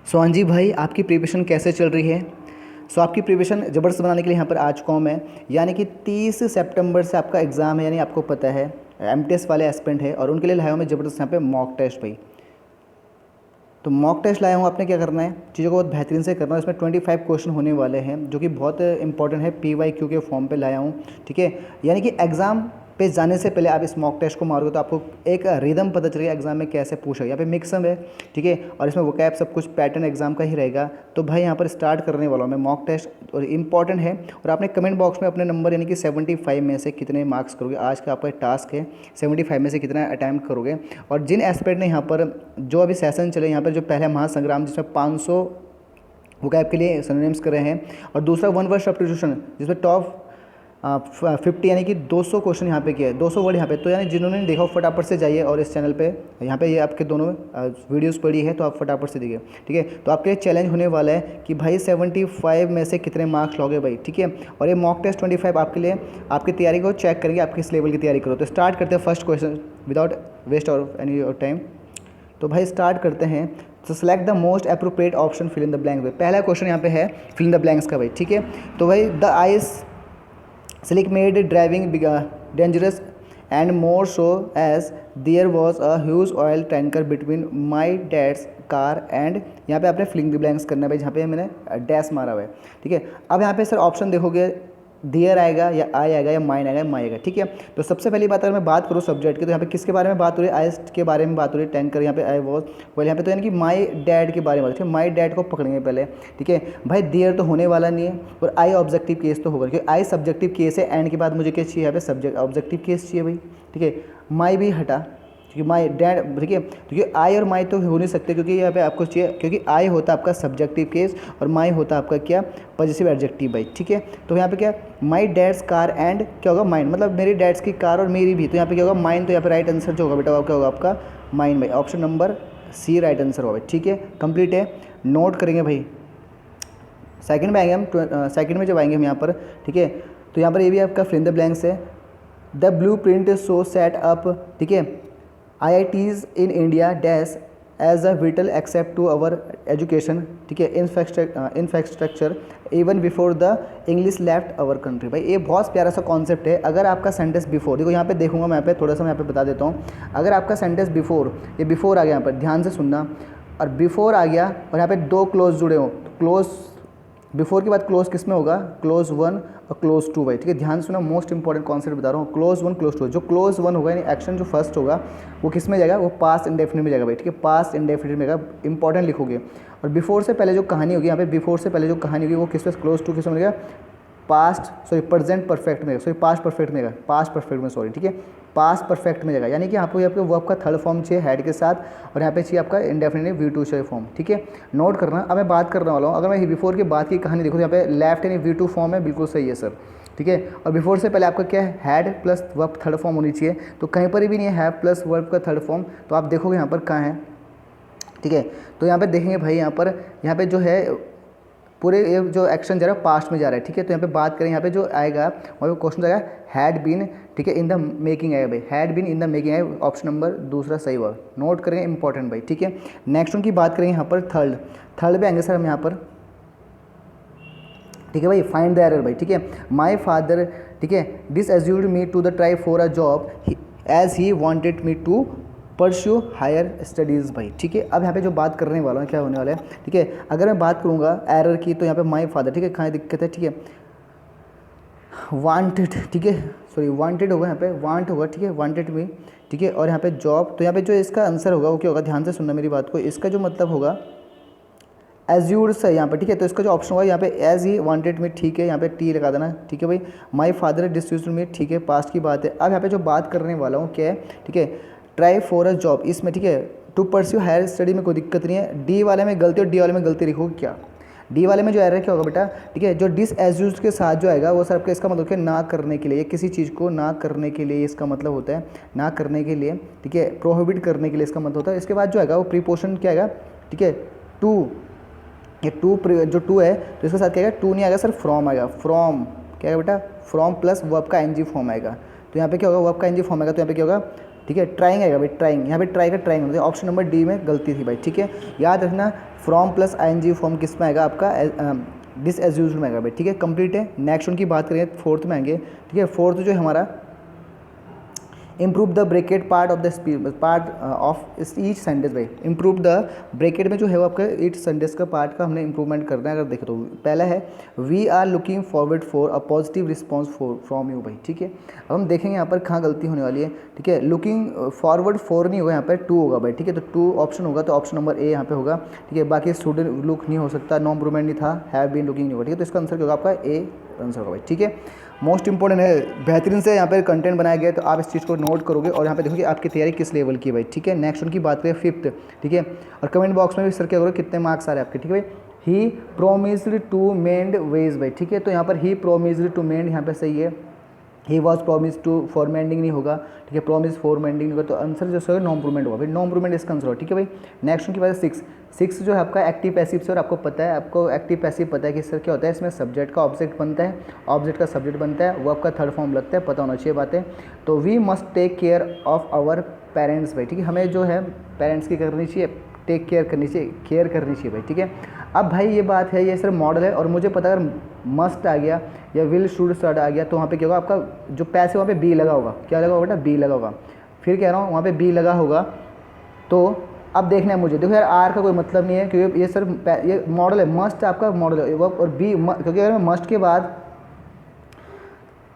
सो हाँ जी भाई, आपकी प्रिपरेशन कैसे चल रही है। आपकी प्रिपरेशन ज़बरदस्त बनाने के लिए यहाँ पर आ चुका हूँ मैं। यानी कि 30 सितंबर से आपका एग्ज़ाम है, यानी आपको पता है एमटीएस वाले एस्पिरेंट है और उनके लिए लाया हूँ मैं ज़बरदस्त यहाँ पे मॉक टेस्ट भाई। तो मॉक टेस्ट लाया हूँ, आपने क्या करना है, चीज़ों को बहुत बेहतरीन से करना है। इसमें 25 क्वेश्चन होने वाले हैं जो कि बहुत इंपॉर्टेंट है, PYQ के फॉर्म पे लाया हूँ। ठीक है, यानी कि एग्ज़ाम पे जाने से पहले आप इस मॉक टेस्ट को मारोगे तो आपको एक रिदम पता चलेगा एग्जाम में कैसे पूछा। यहाँ पे मिक्सअप है, ठीक है, और इसमें वोकैब सब कुछ पैटर्न एग्जाम का ही रहेगा। तो भाई यहाँ पर स्टार्ट करने वाला हूँ मैं मॉक टेस्ट, और इम्पॉर्टेंट है। और आपने कमेंट बॉक्स में अपने नंबर यानी कि 75 में से कितने मार्क्स करोगे, आज का आपका टास्क है 75 में से कितना अटैम्प्ट करोगे। और जिन एस्पेक्ट ने यहाँ पर जो अभी सेशन चले, यहाँ पर जो पहला महासंग्राम जिसमें 500 वोकैब के लिए सिनोनिम्स कर रहे हैं, और दूसरा वन वर्ड सब्स्टिट्यूशन जिसमें टॉप 50 यानी कि 200 क्वेश्चन यहाँ पे किया है, 200 वर्ड यहाँ पे। तो यानी जिन्होंने नहीं देखा फटाफट से जाइए और इस चैनल पे यहाँ पे ये आपके दोनों वीडियोस पड़ी है, तो आप फटाफट से देखिए। ठीक है, तो आपके लिए चैलेंज होने वाला है कि भाई 75 में से कितने मार्क्स लोगे भाई। ठीक है, और ये मॉक टेस्ट 25 आपके लिए आपकी तैयारी को चेक करेंगे, आप किस लेवल की तैयारी करो। तो स्टार्ट करते हैं first question without waste of any time. तो भाई स्टार्ट करते हैं। तो select the most appropriate option, fill in the blanks. पहला क्वेश्चन यहाँ पे है फिल इन द ब्लैंक्स का भाई। ठीक है, तो भाई the ice slick made driving dangerous and more so as there was a huge oil tanker between my dad's car and यहाँ पे आपने फिलिंग द ब्लैंक्स करना है भाई, जहाँ पे मैंने डैश मारा हुआ है। ठीक है, अब यहाँ पे सर ऑप्शन देखोगे दियर आएगा या आई आएगा या माइन आएगा या माई आएगा। ठीक है, तो सबसे पहली बात अगर मैं बात करूँ सब्जेक्ट की, तो यहाँ पे किसके बारे में बात हो रही है, आइस के बारे में बात हो रही है, टैंकर यहाँ पे आई वॉज वेल, यहाँ पे तो यानी कि माई डैड के बारे में। ठीक है, माई डैड को पकड़ेंगे पहले। ठीक है भाई, दियर तो होने वाला नहीं है और आई ऑब्जेक्टिव केस तो होगा, क्योंकि आई सब्जेक्टिव केस है, एंड के बाद मुझे क्या चाहिए यहाँ पे सब्जेक्ट ऑब्जेक्टिव केस चाहिए भाई। ठीक है, माई भी हटा क्योंकि माई डैड, ठीक है, क्योंकि आई और माई तो हो नहीं सकते, क्योंकि यहाँ पे आपको चाहिए, क्योंकि आई होता है आपका सब्जेक्टिव केस और माई होता है आपका क्या पॉजिटिव एडजेक्टिव भाई। ठीक है, तो यहाँ पे क्या माई डैड्स कार एंड क्या होगा माइन, मतलब मेरी डैड्स की कार और मेरी भी, तो यहाँ पे क्या होगा माइन। तो यहाँ पे राइट आंसर जो होगा बेटा क्या होगा आपका माइन भाई, option number C right answer होगा। ठीक है, कंप्लीट है, नोट करेंगे भाई। सेकंड में आएंगे हम, सेकंड में जब आएंगे हम यहाँ पर, ठीक है, तो यहाँ पर ये भी आपका फिल इन द ब्लैंक्स है। The blue print so set up, ठीक है, IITs in India dash as a vital accept to our education, ठीक है, infrastructure even before the English left our country। भाई ये बहुत प्यारा सा कॉन्सेप्ट है। अगर आपका सेंटेंस बिफोर, देखो यहाँ पे देखूंगा मैं, यहाँ पे थोड़ा सा मैं यहाँ पे बता देता हूँ। अगर आपका सेंटेंस बिफोर, ये बिफोर आ गया, यहाँ पर ध्यान से सुनना, और बिफोर आ गया और यहाँ पे दो क्लोज जुड़े हो, तो क्लोज बिफोर के बाद क्लोज किस में होगा, क्लोज 1 और क्लोज 2 भाई। ठीक है, ध्यान सुना, मोस्ट इंपॉर्टेंट कॉन्सेप्ट बता रहा हूँ, क्लोज 1 क्लोज 2। जो क्लोज 1 होगा यानी एक्शन जो फर्स्ट होगा वो किस में जाएगा, वो पास्ट इंडेफिनिट में जाएगा भाई। ठीक है, पास्ट इंडेफिनिट में जाएगा, इंपॉर्टेंट लिखोगे। और बिफोर से पहले जो कहानी होगी, यहाँ पे बिफोर से पहले जो कहानी होगी वो किस में, क्लोज 2 किस में मिलेगा, पास्ट सॉरी प्रेजेंट परफेक्ट में, सॉरी पास्ट परफेक्ट में, पास्ट परफेक्ट में सॉरी। ठीक है, पास्ट परफेक्ट में जाएगा, यानी कि आपको आपके वर्ब का थर्ड फॉर्म चाहिए हेड के साथ, और यहाँ पे चाहिए आपका इंडेफिनिट V2 चाहिए फॉर्म। ठीक है, नोट करना। अब मैं बात करने वाला हूँ, अगर मैं बिफोर के बाद की कहानी देखो तो यहाँ पे लेफ्ट यानी V2 फॉर्म है, बिल्कुल सही है सर। ठीक है, और बिफोर से पहले आपका क्या है, had plus verb third form होनी चाहिए, तो कहीं पर भी नहीं है हैव प्लस वर्ब का थर्ड फॉर्म, तो आप देखोगे यहाँ पर कहाँ है। ठीक है, तो यहाँ पे देखेंगे भाई, यहाँ पे जो है पूरे ये जो एक्शन जा रहा है पास्ट में जा रहा है। ठीक है, तो यहाँ पे बात करें, यहाँ पे जो आएगा वहाँ पे क्वेश्चन आएगा हैड बीन, ठीक है, इन द मेकिंग आएगा भाई, had been in the making आएगा, ऑप्शन नंबर दूसरा सही हुआ, नोट करेंगे, इंपॉर्टेंट भाई। ठीक है, नेक्स्ट उनकी बात करेंगे यहाँ पर थर्ड पे आएंगे सर हम यहाँ पर। ठीक है भाई, फाइंड द एरर भाई। ठीक है, माई फादर, ठीक है, this assured me to the try for a job as he wanted me to pursue higher studies भाई। ठीक है, अब यहाँ पे जो बात करने वाला हूँ क्या होने वाला है। ठीक है, अगर मैं बात करूँगा एरर की, तो यहाँ पे माई फादर, ठीक है, कहाँ दिक्कत है, ठीक है, वांटेड, ठीक है, सॉरी वांटेड होगा, यहाँ पे वांट होगा, ठीक है, वांटेड मी, ठीक है, और यहाँ पे जॉब, तो यहाँ पे जो इसका आंसर होगा वो क्या होगा, ध्यान से सुनना मेरी बात को, इसका जो मतलब होगा एज्यूर्ड से यहाँ पे। ठीक है, तो इसका जो ऑप्शन होगा यहाँ पे एज ही वांटेड मी, ठीक है, यहाँ पे टी लगा देना। ठीक है भाई, माई फादर डिस्यूज मी, ठीक है, पास्ट की बात है। अब यहाँ पे जो बात करने वाला हूँ क्या है, ठीक है, ट्राई फॉर अ जॉब, इसमें ठीक है टू परस्यू हायर स्टडी में कोई दिक्कत नहीं है। डी वाले में गलती और डी वाले में गलती लिखोगे क्या, डी वाले में जो एरर क्या होगा बेटा, ठीक है, जो डिस एज्यूज के साथ जो आएगा वो सर आपका इसका मतलब क्या, ना करने के लिए, किसी चीज़ को ना करने के लिए इसका मतलब होता है, ना करने के लिए, ठीक है, प्रोहिबिट करने के लिए इसका मतलब होता है। इसके बाद जो आएगा वो प्रीपोशन क्या आएगा, ठीक है, टू, ये टू जो टू है तो इसके साथ क्या आएगा, टू नहीं आएगा सर, फ्रॉम आएगा, फ्रॉम क्या आएगा बेटा, फ्रॉम प्लस वर्ब का एनजी फॉर्म आएगा। तो यहाँ पे क्या होगा, वर्ब का एनजी फॉर्म आएगा, तो यहाँ पे क्या होगा, ठीक है, ट्राइंग आएगा भाई, ट्राइंग, यहाँ पे ट्राई का ट्राइंग होता है। ऑप्शन नंबर डी में गलती थी भाई, ठीक है, याद रखना। फ्रॉम प्लस आईएनजी फॉर्म किस में आएगा आपका, दिस एज यूजुअल में आएगा भाई, ठीक है, कंप्लीट है। नेक्स्ट उनकी बात करें फोर्थ में आएंगे, ठीक है। फोर्थ जो है हमारा improve the bracket part of the part of each sentence भाई। इम्प्रूव द ब्रेकेट में जो है वो आपका ईच सेंटेंस का पार्ट का हमने इंप्रूवमेंट करना है। अगर देखें तो पहला है we are looking forward for a positive response from you भाई, ठीक है। अब हम देखेंगे यहाँ पर कहाँ गलती होने वाली है, ठीक है। लुकिंग फॉरवर्ड फॉर नहीं होगा, यहाँ पर टू होगा भाई, ठीक है। तो टू ऑप्शन होगा, तो ऑप्शन नंबर ए यहाँ पे होगा, ठीक है। बाकी स्टूडेंट लुक नहीं हो सकता, नो इम्प्रूवमेंट नहीं था, हैव बीन लुकिंग नहीं होगा, ठीक है। तो इसका आंसर क्या होगा आपका ए आंसर होगा भाई, ठीक है। मोस्ट इंपॉर्टेंट है, बेहतरीन से यहाँ पे कंटेंट बनाया गया है, तो आप इस चीज़ को नोट करोगे और यहाँ पे देखोगे आपकी तैयारी किस लेवल की है भाई, ठीक है। नेक्स्ट उनकी बात करें फिफ्थ, ठीक है। और कमेंट बॉक्स में भी सर क्या करोगे कितने मार्क्स आ रहे हैं आपके, ठीक है भाई। ही प्रोमिस्ड टू मेंड वेज भाई, ठीक है। तो यहाँ पर ही प्रोमिस्ड टू मेंड यहाँ पे सही है, he was promise to for mending नहीं होगा, ठीक है। प्रोमिस फॉर मेंडिंग नहीं होगा, तो आंसर जो है नो इम्प्रूवमेंट होगा भाई, नो इम्प्रूवमेंट इसका आंसर होगा, ठीक है भाई। नेक्स्ट उनकी बात है सिक्स जो है आपका एक्टिव पैसिव से, और आपको पता है, आपको एक्टिव पैसिव पता है कि सर क्या होता है, इसमें सब्जेक्ट का ऑब्जेक्ट बनता है, ऑब्जेक्ट का सब्जेक्ट बनता है, वो आपका थर्ड फॉर्म लगता है, पता होना चाहिए बातें। तो we must take care of our parents भाई, ठीक है। हमें जो है पेरेंट्स की करनी चाहिए, टेक केयर करनी चाहिए, केयर करनी चाहिए भाई, ठीक है। अब भाई ये बात है, ये सिर्फ मॉडल है, और मुझे पता अगर मस्ट आ गया या विल शुड स्टार्ट आ गया तो वहाँ पे क्या होगा, आपका जो पैसे वहाँ पे बी लगा होगा, क्या लगा होगा बेटा, बी लगा होगा। फिर कह रहा हूँ वहाँ पे बी लगा होगा, तो अब देखना है मुझे, देखो यार आर का कोई मतलब नहीं है, क्योंकि ये सिर्फ ये मॉडल है, मस्ट आपका मॉडल है वो, और बी क्योंकि अगर मैं मस्ट के बाद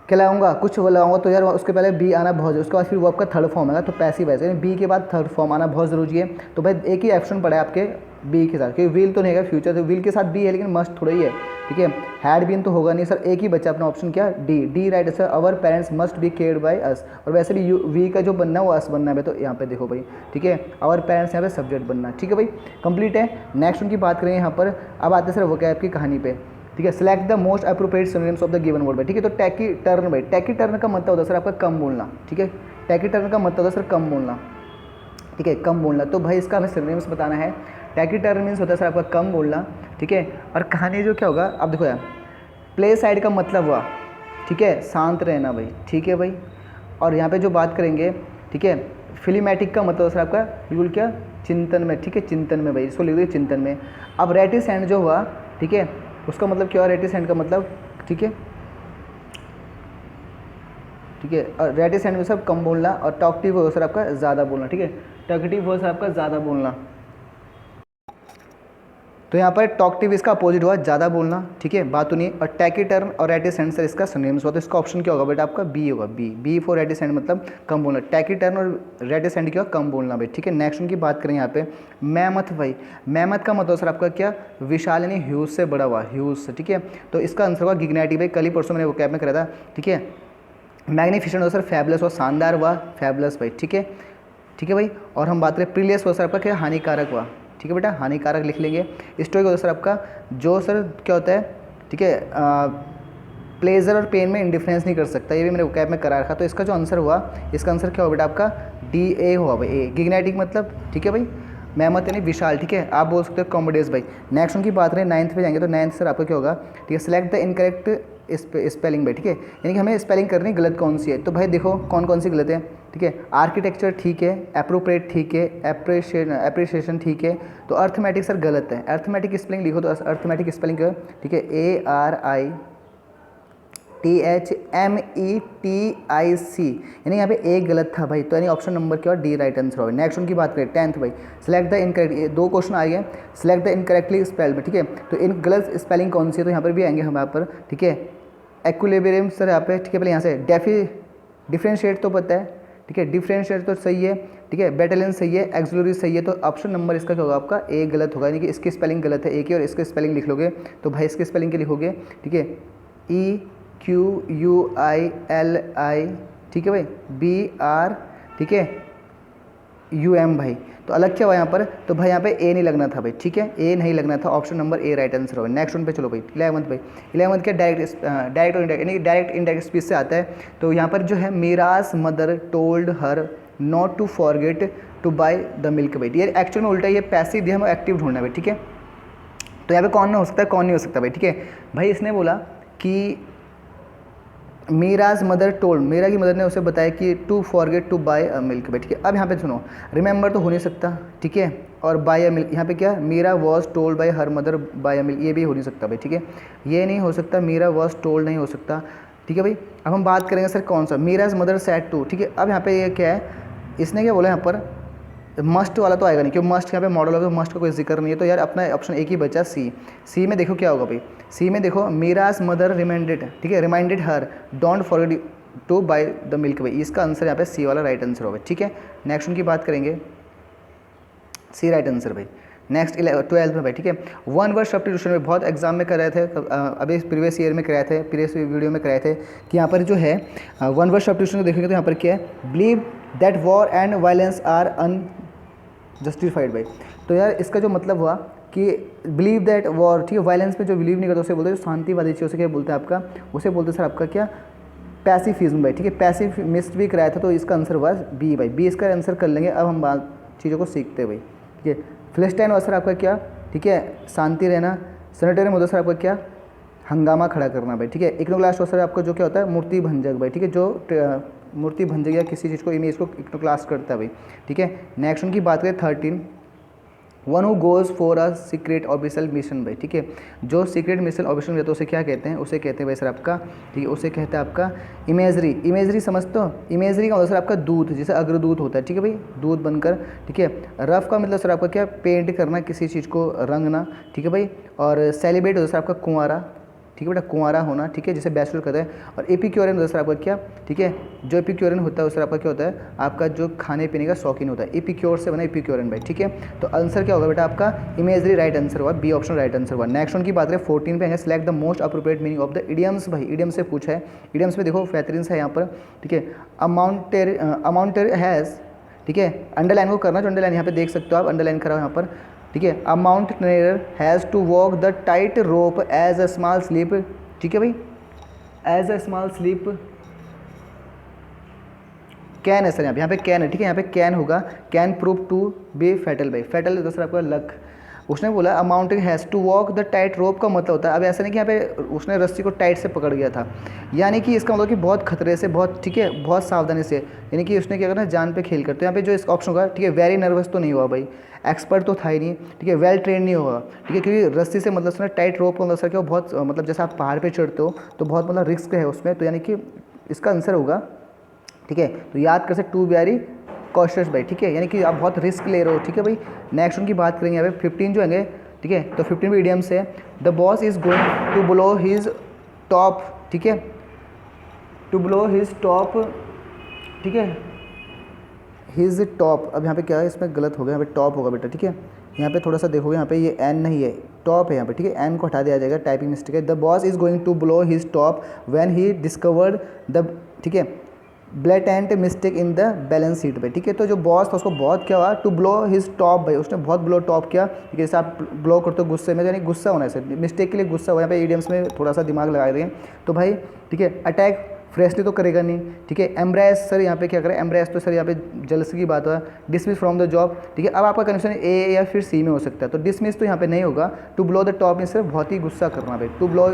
क्या लगाऊंगा, कुछ वो लगाऊंगा तो यार उसके पहले बी आना बहुत जरूरी, उसके बाद फिर वो आपका थर्ड फॉर्म आएगा, तो पैसिव है, बी के बाद थर्ड फॉर्म आना बहुत ज़रूरी है। तो भाई एक ही ऑप्शन पड़ा है आपके बी के साथ, क्योंकि विल तो नहीं है फ्यूचर, तो विल के साथ बी है लेकिन मस्ट थोड़ा ही है, ठीक है। हैड बीन तो होगा नहीं सर, एक ही बच्चा अपना ऑप्शन क्या, D right sir. Our parents must be cared by us, और वैसे भी वी का जो बनना है वो अस बनना है, तो यहाँ पे देखो भाई, ठीक है। अवर पेरेंट्स यहाँ पे सब्जेक्ट बनना, ठीक है भाई, कंप्लीट है। नेक्स्ट उनकी बात करेंगे यहाँ पर, अब आते सर वोकैब की कहानी पे, ठीक है। Select the most appropriate synonyms of the given word भाई, ठीक है। तो टैकी टर्न भाई, टैकी टर्न का मतलब होता है सर आपका कम बोलना, ठीक है। टैकी टर्न का मतलब होता है सर कम बोलना, ठीक है, कम बोलना। तो भाई इसका हमें सिनोनिम्स बताना है। टैकी टर्न मीन्स होता है सर आपका कम बोलना, ठीक है। और कहानी जो क्या होगा, अब देखो यार, प्ले साइड का मतलब हुआ, ठीक है, शांत रहना भाई, ठीक है भाई। और यहाँ पे जो बात करेंगे, ठीक है, फिल्मेटिक का मतलब सर आपका बिल्कुल क्या, चिंतन में, ठीक है, चिंतन में भाई, इसको लिख दीजिए चिंतन में। अब रेटिसेंट जो हुआ, ठीक है, उसका मतलब क्या हुआ, रेटिसेंट का मतलब, ठीक है, ठीक है। और रेटिसेंट में सब कम बोलना, और टॉकटिव हो सर आपका ज़्यादा बोलना, ठीक है। टॉकटिव हो सर आपका ज़्यादा बोलना, तो यहाँ पर टॉकटिव इसका अपोजिट हुआ, ज़्यादा बोलना, ठीक है, बात तो नहीं। और टैकीटर्न और रेटिसेंट सर इसका सिनोनिम्स हुआ, तो इसका ऑप्शन क्या होगा बेटा आपका, बी होगा, बी फॉर रेटिसेंट मतलब कम बोलना। टैकीटर्न और रेटिसेंट क्या, कम बोलना भाई, ठीक है। नेक्स्ट उनकी बात करें यहाँ पे मैमथ भाई, मैमथ का मतलब सर आपका क्या, विशाल यानी ह्यूज से बड़ा हुआ, ह्यूज से, ठीक है। तो इसका आंसर होगा गिग्नैटिक भाई, कल ही परसों मैंने वो कैब में करा था, ठीक है। मैग्निफिसेंट हो सर फैबुलस और शानदार हुआ, फैबुलस भाई, ठीक है, ठीक है भाई। और हम बात करें प्रीलियस हो सर आपका क्या, हानिकारक हुआ, ठीक है बेटा, हानिकारक लिख लेंगे। स्टोइक होता है सर आपका जो सर क्या होता है, ठीक है, प्लेजर और पेन में इंडिफरेंस नहीं कर सकता, ये भी मैंने वोकैब में करा रखा। तो इसका जो आंसर हुआ, इसका आंसर क्या हुआ बेटा आपका, डी ए हुआ भाई, ए। गिग्नैटिक मतलब, ठीक है भाई, मैमथ यानी विशाल, ठीक है, आप बोल सकते हो कॉमोडेस भाई। नेक्स्ट उनकी बात करें नाइन्थ पे जाएंगे, तो नाइन्थ सर आपका क्या होगा, ठीक है, सिलेक्ट द इनकरेक्ट स्पेलिंग भाई, ठीक है, यानी कि हमें स्पेलिंग करनी गलत कौन सी है। तो भाई देखो कौन कौन सी गलत है, ठीक है। आर्किटेक्चर ठीक है, अप्रोप्रिएट ठीक है, एप्रिसिएशन ठीक है। तो अर्थमेटिक सर गलत है, अर्थमेटिक स्पेलिंग लिखो, तो अर्थमेटिक स्पेलिंग क्या है, ठीक है, ARITHMETIC, यानी यहाँ पे एक गलत था भाई, तो यानी ऑप्शन नंबर क्या, डी राइट आंसर होगा। नेक्स्ट उनकी बात करें टेंथ भाई, सिलेक्ट द इनकरेक्ट, दो क्वेश्चन आए हैं, सिलेक्ट द इनकरेक्टली स्पेल्ड, ठीक है। तो इन गलत स्पेलिंग कौन सी है, तो यहाँ पर भी आएंगे हम यहाँ पर, ठीक है। एक्विलिब्रियम सर यहाँ पे, ठीक है, पहले यहाँ से डिफ्रेंशिएट तो पता है, ठीक है, डिफ्रेंशिएट तो सही है, ठीक है, बैटेलियन सही है, एक्सिलरी सही है। तो ऑप्शन नंबर इसका क्या होगा आपका, ए गलत होगा, यानी कि इसकी स्पेलिंग गलत है, ए की, और इसकी स्पेलिंग लिख लोगे तो भाई इसकी स्पेलिंग के लिखोगे, ठीक है, EQUILI, ठीक है भाई, BR, ठीक है, UM भाई। तो अलग क्या हुआ यहाँ पर, तो भाई यहाँ पे ए नहीं लगना था भाई, ठीक है, ए नहीं लगना था, option number A right answer होगा। नेक्स्ट वन पे चलो भाई, 11th भाई, 11th क्या, डायरेक्ट और इनडायरेक्ट, यानी डायरेक्ट इनडायरेक्ट स्पीच से आता है। तो यहाँ पर जो है Meera's mother told her not to forget to buy the milk भाई, ये एक्चुअल में उल्टा, ये पैसिव दिया, हमें एक्टिव ढूंढना भाई, ठीक है। तो यहाँ पे कौन नहीं हो सकता है, कौन नहीं हो सकता भाई, ठीक है। भाई इसने बोला कि मीराज मदर टोल्ड, मीरा की मदर ने उसे बताया कि to forget to buy a milk भाई, ठीक है। अब यहाँ पे सुनो, रिमेंबर तो हो नहीं सकता, ठीक है, और बाय अ मिल्क यहाँ पे क्या, Meera was told by her mother buy a milk, ये भी हो नहीं सकता भाई, ठीक है, ये नहीं हो सकता, मीरा वॉज टोल्ड नहीं हो सकता, ठीक है भाई। अब हम बात करेंगे सर कौन सा, मीराज मदर सैड टू, ठीक है। अब यहाँ पे ये क्या है, इसने क्या बोला यहाँ पर, मस्ट वाला तो आएगा नहीं, क्योंकि मस्ट यहाँ पे मॉडल होगा, मस्ट का कोई जिक्र नहीं है, तो यार अपना ऑप्शन एक ही बचा सी। सी में देखो क्या होगा भाई, सी में देखो मीराज मदर रिमाइंडेड, ठीक है, reminded her don't forget to buy the milk भाई, इसका आंसर यहाँ पे सी वाला राइट आंसर होगा, ठीक है। नेक्स्ट उनकी बात करेंगे, सी राइट आंसर भाई। नेक्स्ट 12th में भाई, ठीक है, वन वर्ड सब्स्टिट्यूशन में बहुत एग्जाम में कर रहे थे, अभी प्रीवियस ईयर में कराए थे, प्रीवियस वीडियो में कराए थे कि यहाँ पर जो है वन वर्ड सब्स्टिट्यूशन को देखेंगे तो यहाँ पर क्या है, believe that war and violence are unjustified भाई। तो यार इसका जो मतलब हुआ कि बिलीव दैट वॉर, ठीक है, वायलेंस पे जो बिलीव नहीं करता उसे बोलते हैं, जो शांतिवादी चीज़ उसे क्या बोलते हैं आपका, उसे बोलते हैं सर आपका क्या, पैसिफिज्म भाई, ठीक है, पैसिफिस्ट भी कराया था, तो इसका आंसर हुआ बी भाई, बी इसका आंसर कर लेंगे। अब हम बात चीज़ों को सीखते हैं भाई, ठीक है। फिलिस्टाइन वाला सर आपका क्या, ठीक है, शांति रहना। सेनेटरी मुद्दा सर आपका क्या, हंगामा खड़ा करना भाई, ठीक है। इग्नोक्लास्ट सर आपका जो क्या होता है, मूर्ति भंजक भाई, ठीक है, जो मूर्ति भंजक या किसी चीज़ को, इमेज को इग्नोक्लास्ट करता है भाई, ठीक है। नेक्स्ट उनकी बात करें 13, one who goes for a secret official mission भाई, ठीक है, जो सीक्रेट मिशन ऑफिशियल रहता है उसे क्या कहते हैं, उसे कहते हैं भाई सर आपका, ठीक है, उसे कहते हैं आपका इमेजरी। इमेजरी समझते हो, इमेजरी का मतलब सर आपका दूत, जैसे अग्रदूत होता है, ठीक है भाई, दूत बनकर, ठीक है। रफ का मतलब सर आपका क्या, पेंट करना, किसी चीज़ को रंगना, ठीक है भाई। और सेलिब्रेट होता है सर आपका कुंवारा, ठीक है बेटा, कुंवारा होना, ठीक है, जिसे बैचलर कहते हैं। और एपिक्योरियन होता है सर आपका क्या, ठीक है, जो एपिक्योरियन होता है सर आपका क्या होता है, आपका जो खाने पीने का शौकीन होता है, एपिक्योर से बना एपिक्योरियन भाई, ठीक है। तो आंसर क्या होगा बेटा आपका, इमेजरी राइट आंसर हुआ, बी ऑप्शन राइट आंसर हुआ। नेक्स्ट उनकी बात करें 14 पे है, select the most appropriate meaning of the idioms भाई, इडियम से पूछा है, इडियम्स में देखो फैथरिन्स है यहाँ पर, ठीक है। अमाउंटेर हैज़, ठीक है, अंडरलाइन को करना, जो अंडरलाइन यहाँ पे देख सकते हो आप, अंडरलाइन करा यहाँ पर, ठीक है। A mountaineer has to walk the tight rope as a small slip, ठीक है भाई, as a small slip can है सर, यहाँ पे कैन है, ठीक है, यहाँ पे कैन होगा, can prove to be fatal भाई, फैटल तो सर आपका लक। उसने बोला a mountain has to walk the tight rope का मतलब होता है, अब ऐसा नहीं कि यहाँ पे उसने रस्सी को टाइट से पकड़ गया था, यानी कि इसका मतलब कि बहुत खतरे से, बहुत, ठीक है, बहुत सावधानी से, यानी कि उसने क्या करना, जान पे खेल कर। तो यहाँ पे जो इस ऑप्शन होगा, ठीक है, वेरी नर्वस तो नहीं हुआ भाई, एक्सपर्ट तो था ही नहीं, ठीक है, वेल ट्रेन नहीं होगा, ठीक है, क्योंकि रस्सी से मतलब सर टाइट रोप का मतलब सर क्या, बहुत मतलब जैसे आप पहाड़ पे चढ़ते हो तो बहुत मतलब रिस्क है उसमें, तो यानी कि इसका आंसर होगा, ठीक है। तो याद कर सकते टू वेरी कॉशियस भाई, ठीक है, यानी कि आप बहुत रिस्क ले रहे हो, ठीक है भाई। नेक्स्ट उनकी बात करेंगे यहाँ पे 15 जो होंगे, ठीक है, तो 15 भी इडियम से, the boss is going to blow his top, ठीक है, टू ब्लो हिज टॉप, ठीक है, हिज टॉप। अब यहाँ पे क्या है, इसमें गलत हो गया, यहाँ पे टॉप होगा बेटा, ठीक है, यहाँ पे थोड़ा सा देखोगे, यहाँ पे ये एन नहीं है, टॉप है यहाँ पे, ठीक है, एन को हटा दिया जाएगा, टाइपिंग मिस्टेक है। The boss is going to blow his top when he discovered the, ठीक है, blatant mistake in the balance sheet भाई, ठीक है। तो जो बॉस था उसको बहुत क्या हुआ, टू ब्लो हिज टॉप भाई, उसने बहुत ब्लो टॉप किया, ठीक है, जैसे आप ब्लो करते हो गुस्से में, यानी गुस्सा होना है, मिस्टेक के लिए गुस्सा हुआ, यहाँ पे ईडियम्स में थोड़ा सा दिमाग लगा दें तो भाई, ठीक है। अटैक फ्रेशली तो करेगा नहीं, ठीक है। एम्ब्रेस सर यहाँ पे क्या करें, एम्ब्रेस तो सर यहाँ पे जलसी की बात हुआ, डिसमिस फ्रॉम द जॉब, ठीक है। अब आपका कनेक्शन ए या फिर सी में हो सकता है, तो डिसमिस तो यहाँ पे नहीं होगा। टू ब्लो द टॉप में सिर्फ बहुत ही गुस्सा करना भाई, टू ब्लो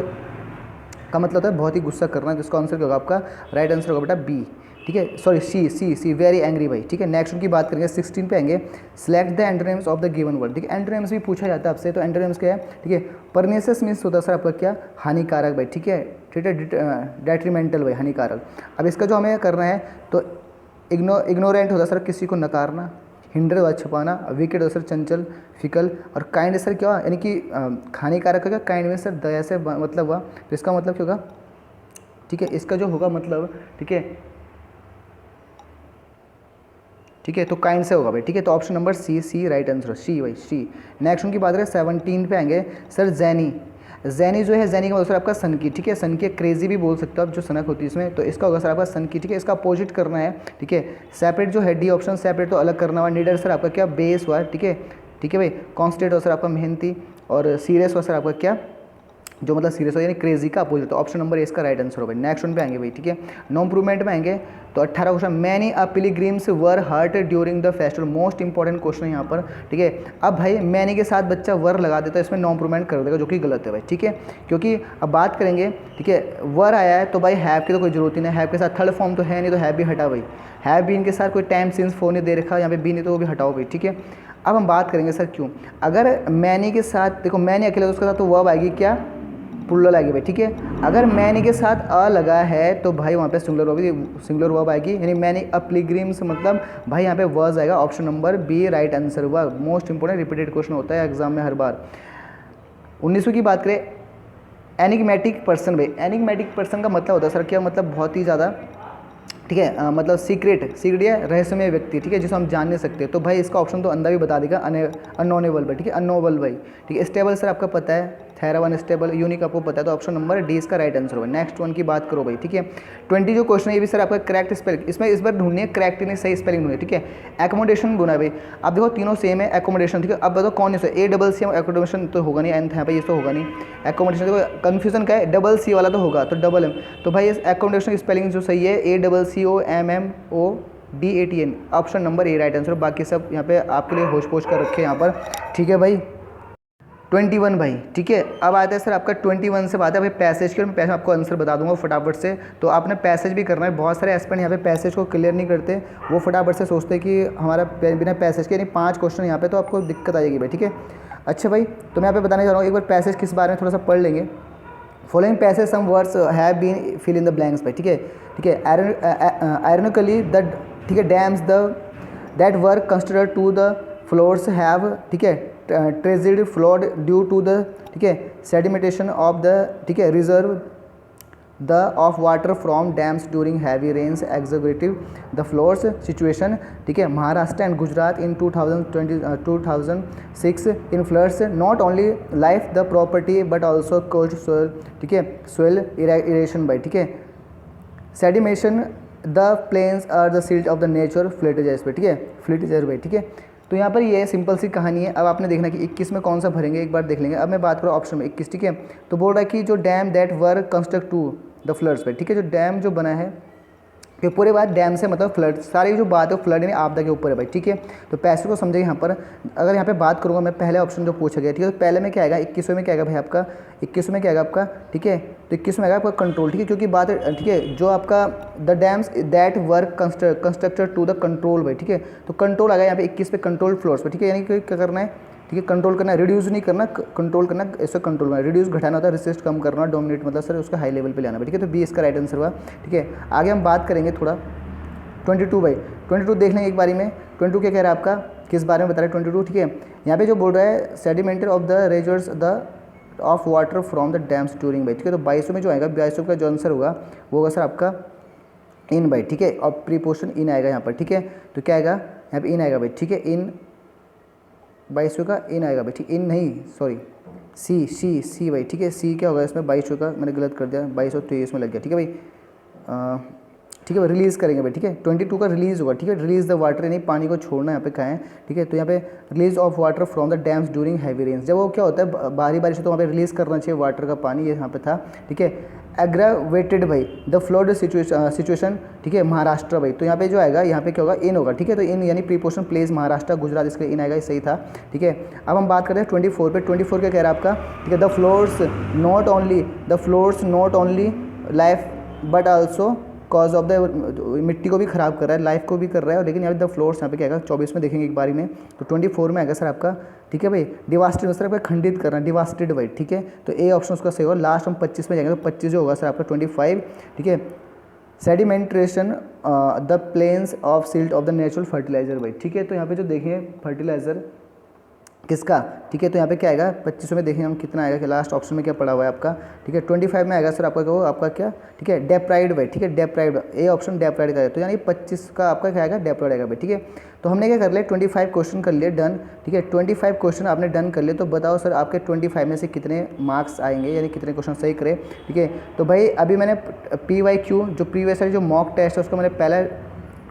का मतलब होता है बहुत ही गुस्सा करना, जिसका आंसर क्या होगा आपका, राइट आंसर होगा बेटा बी, ठीक है, सॉरी सी वेरी एंग्री भाई, ठीक है। नेक्स्ट उनकी बात करेंगे 16 पे आएंगे, select the antonyms of the given word, ठीक है, एंटोनिम्स भी पूछा जाता है आपसे, तो एंटोनिम्स क्या है, ठीक है, परनिशियस मीन्स होता है सर आपका क्या, हानिकारक भाई, ठीक है, ठीक है, डेट्रीमेंटल भाई, हानिकारक। अब इसका जो हमें करना है, तो इग्नोरेंट होता है सर किसी को नकारना, हिंडर होता छुपाना, विकेट होता सर चंचल फिकल, और काइंड सर क्या, यानी कि हानिकारक होगा, काइंड में सर दया से मतलब हुआ, तो इसका मतलब क्या होगा, ठीक है, इसका जो होगा मतलब, ठीक है, ठीक है, तो काइंड से होगा भाई, ठीक है। तो option number C right answer, C भाई, सी। नेक्स्ट उनकी बात करें 17 पे आएंगे सर, जैनी। जैनी जो है, जैनी का मतलब सर आपका सन की, ठीक है, सन की क्रेजी भी बोल सकते हो आप, जो सनक होती है इसमें, तो इसका होगा सर आपका सन की, ठीक है, इसका अपोजिट करना है, ठीक है। सेपरेट जो है डी ऑप्शन, सेपरेट तो अलग करना हुआ। नीडर सर आपका क्या, बेस हुआ, ठीक है, ठीक है भाई। कॉन्स्टेंट हो सर आपका मेहनती, और सीरियस हुआ सर आपका क्या, जो मतलब सीरियस हो यानी क्रेजी का अपोजिट, तो ऑप्शन नंबर ए इसका राइट आंसर होगा। नेक्स्ट वन पे आएंगे भाई, ठीक है, नो इम्प्रूवमेंट में आएंगे तो 18 question, many a pilgrims were hurt during the festival, most important question है यहाँ पर, ठीक है। अब भाई मैनी के साथ बच्चा वर लगा देता है, इसमें नो इम्प्रूवमेंट कर देगा, जो कि गलत है भाई, ठीक है, क्योंकि अब बात करेंगे, ठीक है, वर आया है तो भाई हैव की तो कोई जरूरत ही नहीं, हैव के साथ थर्ड फॉर्म तो है नहीं, तो हैव भी हटा भाई, हैव बीन के साथ कोई टाइम सिंस फोन नहीं दे रखा, यहाँ पे बी नहीं तो वो भी हटाओ भाई, ठीक है। अब हम बात करेंगे सर क्यों, अगर मैनी के साथ देखो मैनी अकेले तो उसके साथ तो वर्ब आएगी क्या, प्लूरल आएगी भाई, ठीक है। अगर मैनी के साथ अ लगा है तो भाई वहाँ पे सिंगुलर वर्ब आएगी, यानी मैनी अ पिलग्रिम्स मतलब भाई यहाँ पे वर्ब आएगा, option number B right answer हुआ। मोस्ट इंपॉर्टेंट रिपीटेड क्वेश्चन होता है एग्जाम में हर बार। 19वीं की बात करें, एनिग्मेटिक पर्सन भाई, एनिग्मेटिक पर्सन का मतलब होता है सर क्या, मतलब बहुत ही ज़्यादा, ठीक है, मतलब सीक्रेट या रहस्यमय व्यक्ति, ठीक है, जिसको हम जान नहीं सकते, तो भाई इसका ऑप्शन तो अंदर भी बता देगा, अननोनेबल भाई, ठीक है, अननोबल भाई, ठीक है। स्टेबल सर आपका पता है, थेरा वन स्टेबल, यूनिक आपको पता है, तो ऑप्शन नंबर डी इसका राइट आंसर होगा। नेक्स्ट वन की बात करो भाई, ठीक है, 20 जो क्वेश्चन है ये भी सर आपका करेक्ट स्पेलिंग, इसमें इस बार ढूंढनी है करेक्ट नहीं सही स्पेलिंग ढूंढनी है, ठीक है। एकोमोडेशन गुना है भाई, अब देखो तीनों सेम है, एकोमोडेशन, ठीक है, अब बताओ कौन है, ए डबल सी एकोमोडेशन तो होगा नहीं, एंथ है भाई, ये तो होगा नहीं, एकोमोडेशन देखो कन्फ्यूजन का है, डबल सी वाला तो होगा, तो डबल एम, तो भाई इस एकोमोडेशन की स्पेलिंग जो सही है ACCOMMODATN, option number A right answer, बाकी सब यहाँ पे आपके लिए होश पोश कर रखे हैं यहाँ पर, ठीक है भाई। 21 भाई, ठीक है, अब आता है सर आपका 21 से बात है भाई पैसेज की, मैं पैसेज आपको आंसर बता दूंगा फटाफट से, तो आपने पैसेज भी करना है। बहुत सारे एस्पेंट यहाँ पे पैसेज को क्लियर नहीं करते, वो फटाफट से सोचते हैं कि हमारा बिना पैसेज के, यानी 5 क्वेश्चन यहाँ पे, तो आपको दिक्कत आएगी भाई, ठीक है। अच्छा भाई, तो मैं यहाँ पे बताने जा रहा हूँ एक बार पैसेज किस बारे में थोड़ा सा पढ़ लेंगे। Following passage some words have been fill in the blanks भाई, ठीक है, ठीक है, आयरनिकली द, ठीक है, dams the that were consider to the floods have, ठीक है, triggered floods due to the, ठीक है, सेडिमेंटेशन ऑफ द, ठीक है, reserve the of water from dams during heavy rains exacerbated the floods situation, ठीक है, Maharashtra and Gujarat in 2006 in floods not only life the property but also cost soil, ठीक है, soil erosion by, ठीक है, sedimentation the plains are the silt of the nature fertilizers by, ठीक है, फ्लिटिजर by, ठीक है। तो यहाँ पर ये सिंपल सी कहानी है। अब आपने देखना कि 21 में कौन सा भरेंगे, एक बार देख लेंगे। अब मैं बात करूँ ऑप्शन में 21, ठीक है, तो बोल रहा है कि जो dam that were construct to the floods पे, ठीक है, जो डैम जो बना है, कि पूरे बात डैम से मतलब फ्लड, सारी जो बात है वो फ्लड यानी आपदा के ऊपर है भाई, ठीक है। तो पैसे को समझिए यहाँ पर, अगर यहाँ पे बात करूँगा मैं, पहले ऑप्शन जो पूछा गया, ठीक है, तो पहले में क्या आएगा, 21वें में क्या आएगा भाई आपका, 21वें में क्या आएगा आपका, ठीक है, तो 21 में आएगा आपका कंट्रोल, ठीक है, क्योंकि बात, ठीक है, जो आपका the dams that were constructed to the control भाई, ठीक है, तो कंट्रोल आ गया यहाँ पे 21 पे, कंट्रोल फ्लोर्स पे, ठीक है, यानी कि क्या करना है, ठीक है, कंट्रोल करना, रिड्यूस नहीं करना, कंट्रोल करना, ऐसे कंट्रोल करना, रिड्यूस घटाना होता है, रिसिस्ट कम करना, डोमिनेट मतलब सर उसका हाई लेवल पे लाना, ठीक है, तो बी इसका राइट आंसर हुआ, ठीक है। आगे हम बात करेंगे थोड़ा 22 भाई, 22 देख लेंगे एक बारी में। 22 क्या कह रहा है आपका, किस बारे में बता रहा है 22, ठीक है, यहाँ पे जो बोल रहा है sedimentation of the reservoirs the of water from the dams during भाई, ठीक है, तो 22 में जो आएगा, 22 का जो आंसर होगा वो होगा सर आपका इन भाई, ठीक है, और प्रीपोजिशन इन आएगा यहाँ पर, ठीक है, तो क्या आएगा यहाँ पे इन आएगा भाई, ठीक है, इन 22 का इन आएगा भाई, ठीक, इन नहीं सॉरी सी भाई, ठीक है, सी क्या होगा इसमें 22 का, मैंने गलत कर दिया, 22 और 23 में लग गया, ठीक है भाई, ठीक है, रिलीज़ करेंगे भाई, ठीक है, 22 का रिलीज़ होगा, ठीक है, रिलीज़ द वाटर यानी पानी को छोड़ना यहाँ पे कहा है, ठीक है, तो यहाँ पे release of water from the dams during heavy rains, जब वो क्या होता है भारी बारिश हो तो वहाँ पे रिलीज़ करना चाहिए वाटर का पानी, ये यहाँ पे था, ठीक है। एग्रावेटेड भाई द फ्लड सिचुएशन, ठीक है, महाराष्ट्र भाई, तो यहाँ पे जो आएगा यहाँ पे क्या होगा, इन होगा, ठीक है, तो इन यानी प्रीपोजिशन प्लेस महाराष्ट्र गुजरात, इसके इन आएगा, सही था, ठीक है। अब हम बात करते हैं 24 पे, 24 क्या कह रहा है आपका, ठीक है, the floors not only life but also cause of the, मिट्टी को भी ख़राब कर रहा है, लाइफ को भी कर रहा है, लेकिन यहाँ द फ्लोर्स यहाँ पे क्या आएगा 24 में देखेंगे एक बारी में, तो 24 में आएगा सर आपका, ठीक है भाई, डिवास्टेड सर आपका खंडित करना, डिवास्टेड भाई, ठीक है, तो ए ऑप्शन उसका सही होगा। लास्ट हम 25 में जाएंगे, तो 25 जो होगा सर आपका 25, ठीक है, sedimentation the plains of silt of the natural fertilizer भाई, ठीक है, तो यहाँ पे जो देखेंगे फर्टिलाइजर किसका, ठीक है, तो यहाँ पे क्या आएगा 25 में देखेंगे हम कितना आएगा, कि लास्ट ऑप्शन में क्या पड़ा हुआ है आपका, ठीक है, 25 में आएगा सर आपका क्या, आपका क्या, ठीक है, डेप्राइड भाई, ठीक है, डेप्राइड, ए ऑप्शन डेप्राइड का है, तो यानी 25 का आपका क्या आएगा, डेप्राइड आएगा भाई, ठीक है। तो हमने क्या कर लिया 25 क्वेश्चन कर लिए डन, ठीक है, 25 क्वेश्चन आपने डन कर लिए, तो बताओ सर आपके 25 में से कितने मार्क्स आएंगे, यानी कितने क्वेश्चन सही करें, ठीक है। तो भाई अभी मैंने PYQ जो प्रीवियस जो मॉक टेस्ट है उसको मैंने पहले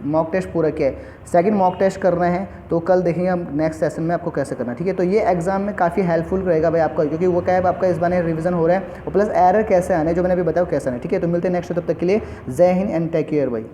मॉक टेस्ट पूरा किया है, सेकंड मॉक टेस्ट करना है, तो कल देखेंगे हम नेक्स्ट सेशन में आपको कैसे करना है, ठीक है। तो ये एग्जाम में काफ़ी हेल्पफुल रहेगा भाई आपका, क्योंकि वो क्या है आपका इस बार रिवीजन हो रहा है और प्लस एरर कैसे आना है जो मैंने अभी बताया कैसे आना है, ठीक है। तो मिलते हैं नेक्स्ट, तब तक के लिए जय हिंद एंड टेक केयर भाई।